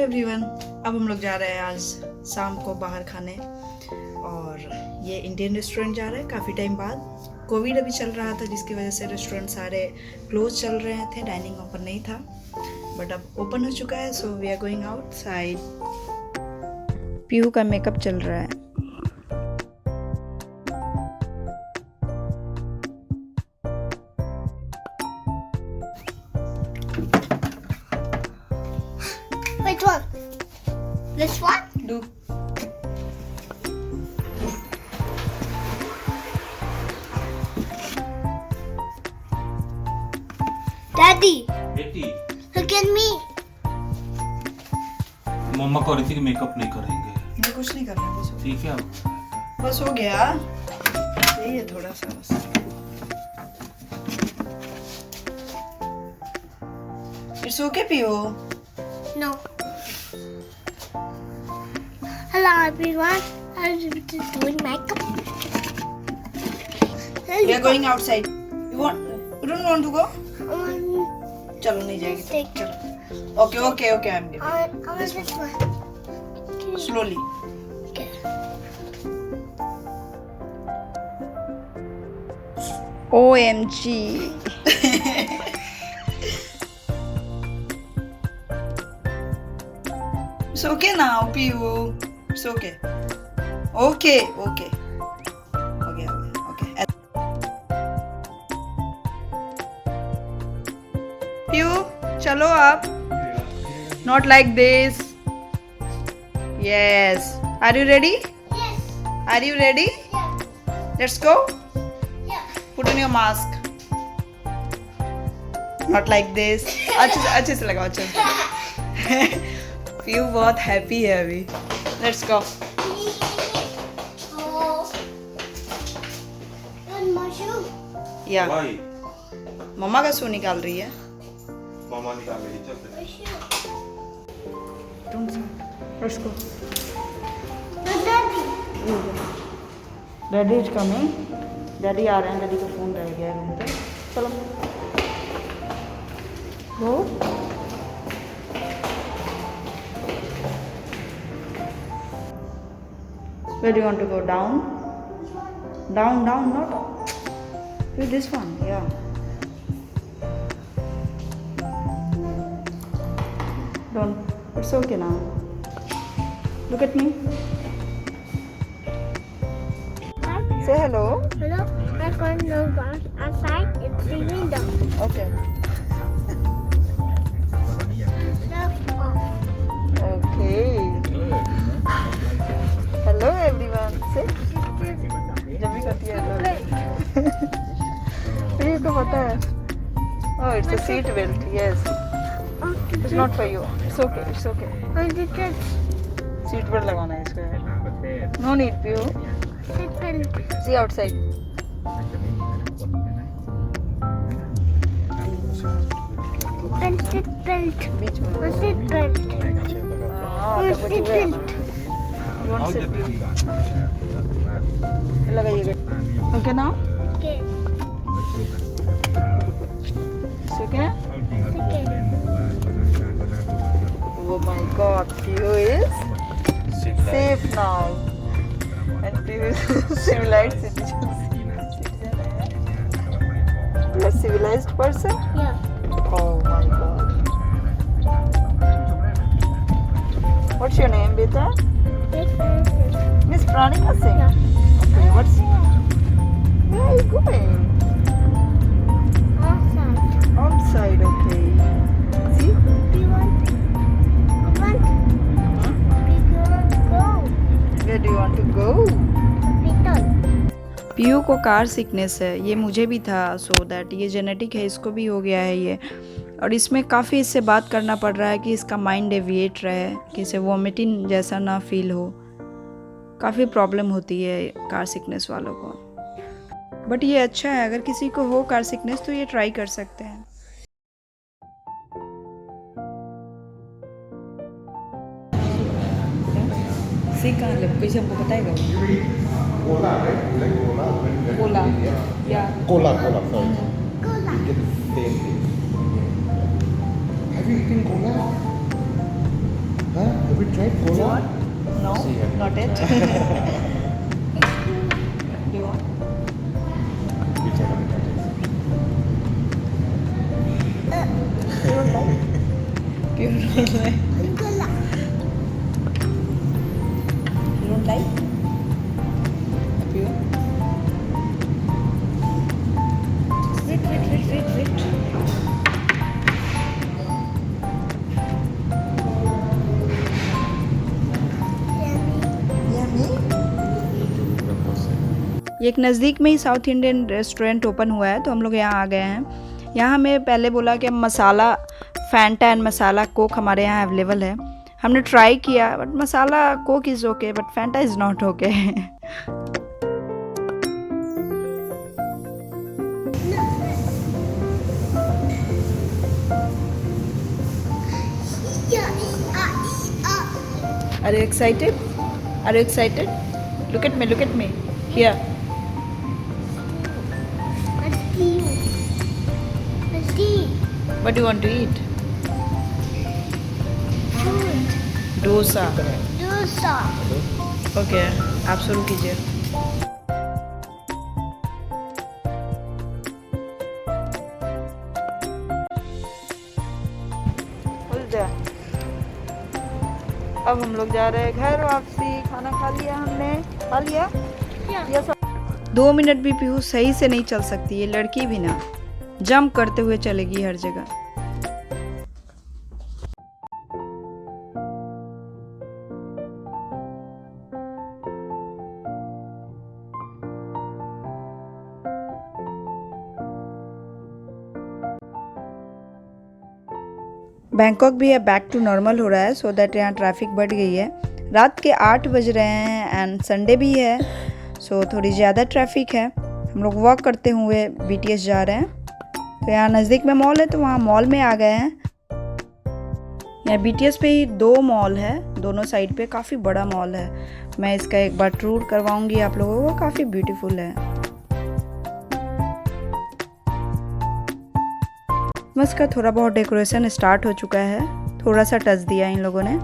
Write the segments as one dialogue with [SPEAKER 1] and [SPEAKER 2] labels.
[SPEAKER 1] Everyone, अब हम लोग जा रहे हैं आज शाम को बाहर खाने और ये इंडियन रेस्टोरेंट जा रहे हैं काफ़ी टाइम बाद। कोविड अभी चल रहा था जिसकी वजह से रेस्टोरेंट सारे क्लोज चल रहे थे, डाइनिंग ओपन नहीं था, बट अब ओपन हो चुका है। So we are going outside. Pihu का मेकअप चल रहा है।
[SPEAKER 2] Which one? This one?
[SPEAKER 1] Do
[SPEAKER 2] Daddy,
[SPEAKER 3] बेटी
[SPEAKER 2] look at me.
[SPEAKER 3] मम्मा कह रही थी कि मेकअप नहीं करेंगे।
[SPEAKER 1] मैं कुछ नहीं करना, बस
[SPEAKER 3] ठीक है
[SPEAKER 1] बस हो गया, यही है थोड़ा सा बस। It's okay Pihu.
[SPEAKER 2] No. Hello everyone. I'm just doing makeup.
[SPEAKER 1] We are going outside. You don't want to go? चलो नहीं जाएगी। चलो। Okay, okay, okay. I'm giving.
[SPEAKER 2] I want this one.
[SPEAKER 1] Slowly.
[SPEAKER 2] Okay.
[SPEAKER 1] OMG. It's okay now, Pihu. It's okay. Okay, okay. Okay, okay, okay. Pihu, chalo up. Not like this. Yes. Are you ready?
[SPEAKER 2] Yes.
[SPEAKER 1] Are you ready?
[SPEAKER 2] Yeah.
[SPEAKER 1] Let's go.
[SPEAKER 2] Yeah.
[SPEAKER 1] Put on your mask. Not like this. अच्छे से लगाओ, अच्छे से। पीहू बहुत happy है अभी। Let's go.
[SPEAKER 2] Oh. And my shoe.
[SPEAKER 1] या
[SPEAKER 3] भाई
[SPEAKER 1] मम्मा का शू निकाल रही है।
[SPEAKER 3] मम्मा निकाल रही चल
[SPEAKER 2] My shoe.
[SPEAKER 1] Let's go.
[SPEAKER 2] No, Daddy.
[SPEAKER 1] Daddy is coming. Daddy आ रहे हैं, डैडी का फोन रह गया है रूम पे। चलो गो। Where do you want to go? Down? Down, down, not with this one, yeah. Don't, it's okay now. Look at me. Say hello.
[SPEAKER 2] Hello. I'm going to go outside. It's the window.
[SPEAKER 1] Okay.
[SPEAKER 2] Oh.
[SPEAKER 1] Okay. Hello everyone. Say. जब भी करती है hello. ये को पता है? Oh, it's a seat belt. Yes. It's not for you. It's okay. It's okay. Seat belt लगाना है इसको. No need, Pihu. See outside.
[SPEAKER 2] Seat belt.
[SPEAKER 1] बीच में.
[SPEAKER 2] Seat belt.
[SPEAKER 1] हाँ, तो
[SPEAKER 2] Seat
[SPEAKER 1] बची है.
[SPEAKER 2] belt.
[SPEAKER 1] You want sit? लगाइएगा. Okay now?
[SPEAKER 2] Okay.
[SPEAKER 1] It's okay?
[SPEAKER 2] Okay.
[SPEAKER 1] Oh my God, Pihu is safe now. And Pihu is civilized citizen. You're a civilized person?
[SPEAKER 2] Yeah.
[SPEAKER 1] Oh my God. What's your name, beta? Miss Pranika Singh.
[SPEAKER 2] Yeah.
[SPEAKER 1] Okay, where are you going?
[SPEAKER 2] Outside.
[SPEAKER 1] Outside, okay. See?
[SPEAKER 2] We want. Go.
[SPEAKER 1] Where do you want to go?
[SPEAKER 2] Hospital.
[SPEAKER 1] Pihu को car sickness है, ये मुझे भी था। So that ये genetic है, इसको भी हो गया है ये। और इसमें काफ़ी इससे बात करना पड़ रहा है कि इसका माइंड डेविएट रहे, कि इसे वॉमिटिंग जैसा ना फील हो। काफ़ी प्रॉब्लम होती है कार सिकनेस वालों को। बट ये अच्छा है, अगर किसी को हो कार सिकनेस तो ये ट्राई कर सकते हैं। सीख कहाँ लग पीछे हमको बताएगा।
[SPEAKER 4] Cola, right? You like cola?
[SPEAKER 1] Cola या
[SPEAKER 4] Cola, sorry.
[SPEAKER 2] Cola.
[SPEAKER 4] You get the same thing. Have you eaten cola? Huh? Have you tried cola?
[SPEAKER 1] No,
[SPEAKER 4] See, yeah.
[SPEAKER 1] not yet. Do you want?
[SPEAKER 4] Whichever it is.
[SPEAKER 1] You don't like? You don't like? You don't like? You? Wait. ये एक नज़दीक में ही south Indian restaurant open हुआ है, तो हम लोग यहाँ आ गए हैं। यहाँ हमें पहले बोला कि मसाला फैंटा एंड मसाला कोक हमारे यहाँ अवेलेबल है। हमने ट्राई किया but masala Coke is okay but Fanta is not okay. Are you excited? Are you excited? Look at me. Here. What do you want to eat? Dosa. Okay, आप शुरू कीजिए। अब हम लोग जा रहे हैं घर वापसी। खाना खा लिया हमने। खा लिया? Yes. 2 मिनट भी पीहू सही से नहीं चल सकती, ये लड़की भी ना जंप करते हुए चलेगी हर जगह। बैंकॉक भी है बैक टू नॉर्मल हो रहा है, सो दैट यहाँ ट्रैफिक बढ़ गई है। रात के 8 बज रहे हैं एंड संडे भी है, सो थोड़ी ज़्यादा ट्रैफिक है। हम लोग वॉक करते हुए BTS जा रहे हैं। तो यहाँ नज़दीक में मॉल है, तो वहाँ मॉल में आ गए हैं। यहाँ BTS पे ही 2 मॉल है, दोनों साइड पे काफ़ी बड़ा मॉल है। मैं इसका एक बार टूर करवाऊँगी आप लोगों को, काफ़ी ब्यूटीफुल है। बस का थोड़ा बहुत डेकोरेशन स्टार्ट हो चुका है, थोड़ा सा टच दिया इन लोगों ने।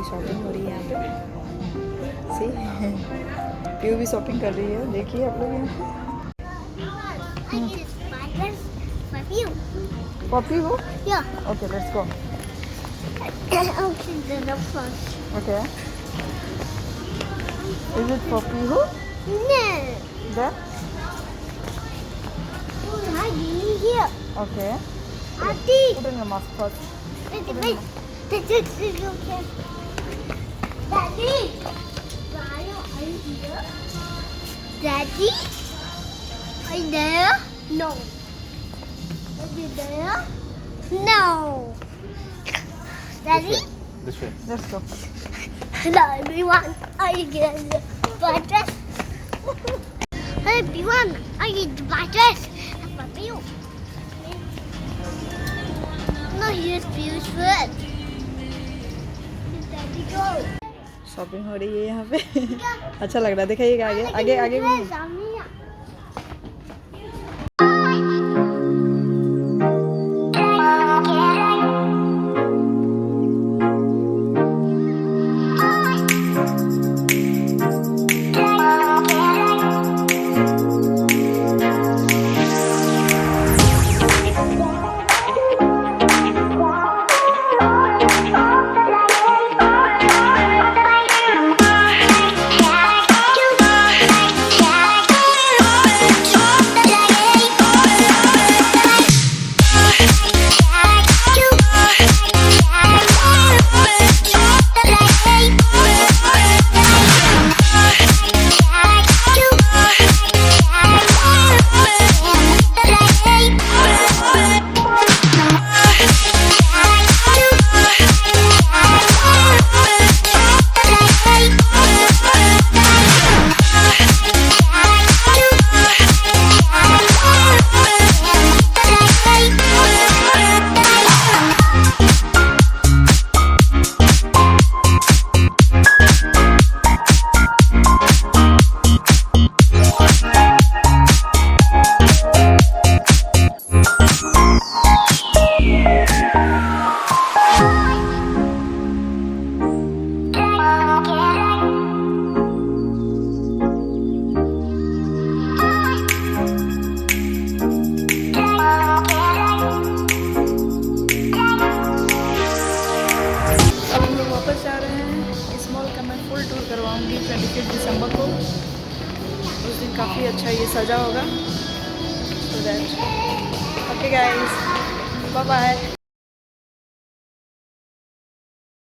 [SPEAKER 1] शॉपिंग हो रही है यहाँ पे। सी पीहू भी शॉपिंग कर रही है, देखिए आप लोग यहाँ पे। Pihu?
[SPEAKER 2] Yeah.
[SPEAKER 1] Okay, let's go.
[SPEAKER 2] Open the first.
[SPEAKER 1] Okay. Is it for Pihu?
[SPEAKER 2] No.
[SPEAKER 1] There?
[SPEAKER 2] Here.
[SPEAKER 1] Okay.
[SPEAKER 2] Auntie.
[SPEAKER 1] Put in your mask first.
[SPEAKER 2] Wait. This is okay. Daddy. Are you here? Daddy? Are you there? No. Are you there? No. Daddy?
[SPEAKER 3] This way.
[SPEAKER 1] Let's go.
[SPEAKER 2] Hello everyone. Are you getting the butter? Hey everyone. Are you getting the butter? No, here's Piyush food. Daddy go.
[SPEAKER 1] Shopping हो रही है यहाँ पे। अच्छा लग रहा है, दिखाइएगा आगे घूमिए। सजा होगा। So that okay guys, bye bye.